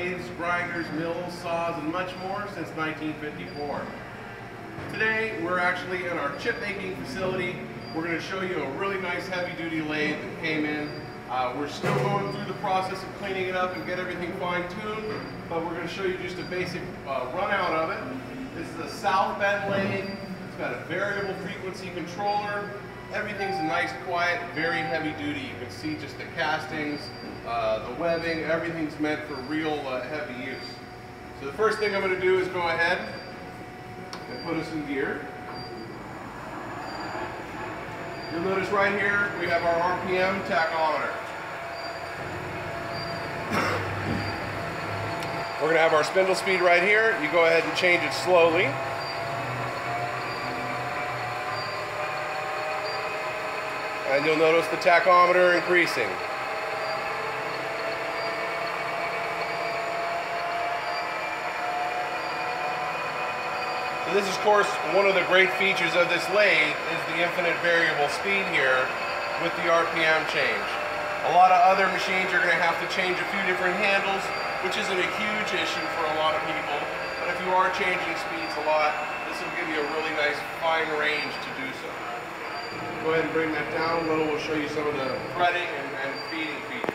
lathes, grinders, mills, saws, and much more since 1954. Today, we're actually in our chip making facility. We're going to show you a really nice heavy-duty lathe that came in. We're still going through the process of cleaning it up and get everything fine-tuned, but we're going to show you just a basic run-out of it. This is a South Bend lathe. It's got a variable frequency controller. Everything's nice, quiet, very heavy-duty. You can see just the castings, the webbing, everything's meant for real heavy use. So the first thing I'm going to do is go ahead and put us in gear. You'll notice right here we have our RPM tachometer. We're going to have our spindle speed right here. You go ahead and change it slowly. And you'll notice the tachometer increasing. So this is, of course, one of the great features of this lathe is the infinite variable speed here with the RPM change. A lot of other machines you're going to have to change a few different handles, which isn't a huge issue for a lot of people. But if you are changing speeds a lot, this will give you a really nice fine range to do so. Go ahead and bring that down a little. We'll show you some of the threading and feeding features.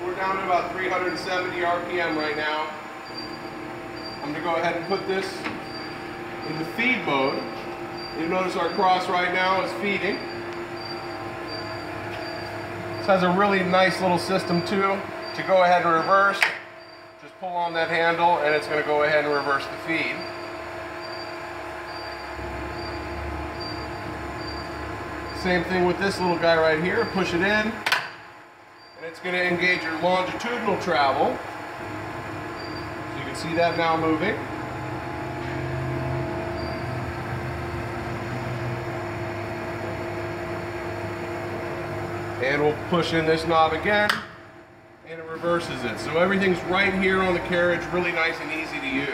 We're down to about 370 RPM right now. I'm going to go ahead and put this in the feed mode. You'll notice our cross right now is feeding. This has a really nice little system too to go ahead and reverse. Just pull on that handle and it's going to go ahead and reverse the feed. Same thing with this little guy right here. Push it in and it's going to engage your longitudinal travel. So you can see that now moving. And we'll push in this knob again. And it reverses it. So everything's right here on the carriage, really nice and easy to use.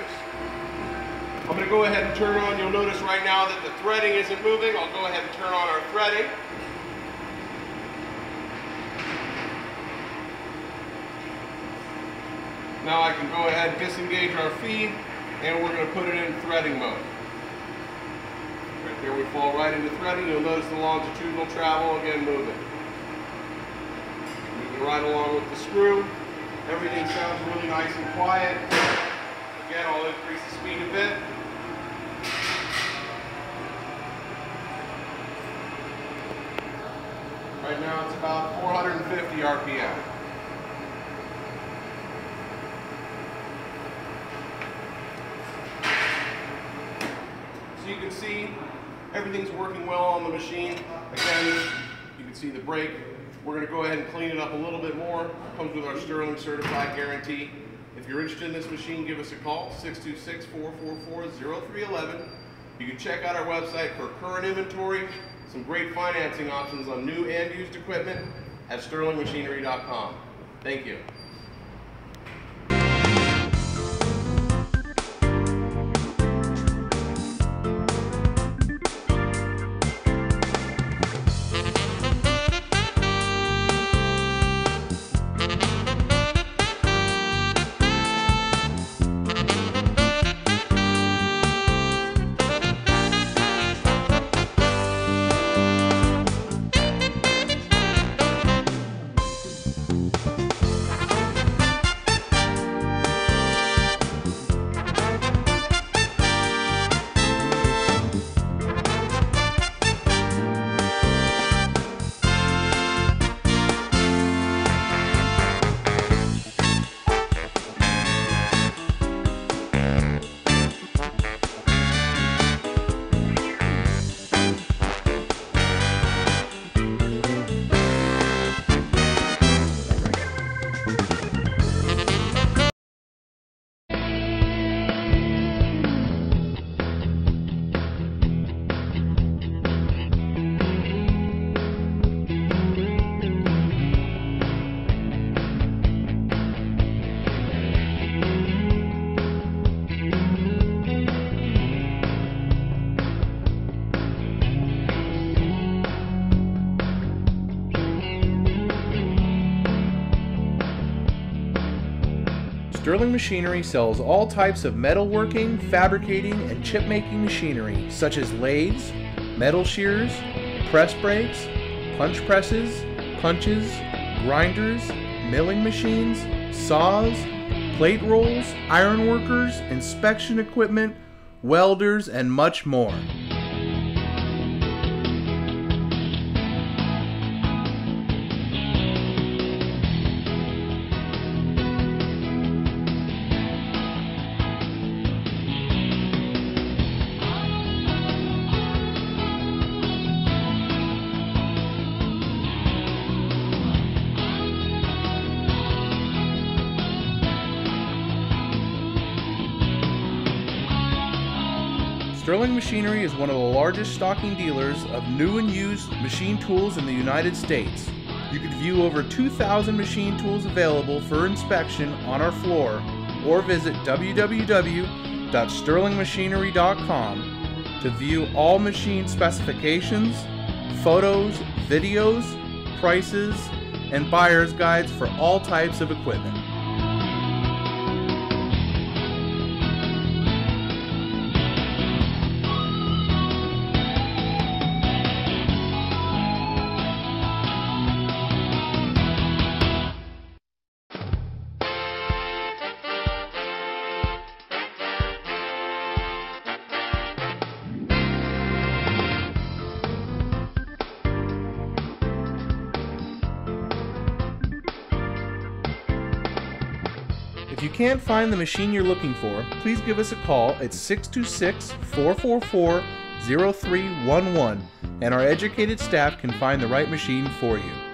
I'm going to go ahead and turn on, you'll notice right now that the threading isn't moving. I'll go ahead and turn on our threading. Now I can go ahead and disengage our feed and we're going to put it in threading mode. Right there we fall right into threading. You'll notice the longitudinal travel again moving. Right along with the screw. Everything sounds really nice and quiet. Again, I'll increase the speed a bit. Right now it's about 450 RPM. So you can see everything's working well on the machine. Again, you can see the brake. We're going to go ahead and clean it up a little bit more. It comes with our Sterling certified guarantee. If you're interested in this machine, give us a call, 626-444-0311. You can check out our website for current inventory, some great financing options on new and used equipment at sterlingmachinery.com. Thank you. Sterling Machinery sells all types of metalworking, fabricating, and chip making machinery such as lathes, metal shears, press brakes, punch presses, punches, grinders, milling machines, saws, plate rolls, iron workers, inspection equipment, welders, and much more. Sterling Machinery is one of the largest stocking dealers of new and used machine tools in the United States. You can view over 2,000 machine tools available for inspection on our floor or visit www.sterlingmachinery.com to view all machine specifications, photos, videos, prices, and buyer's guides for all types of equipment. If you can't find the machine you're looking for, please give us a call at 626-444-0311 and our educated staff can find the right machine for you.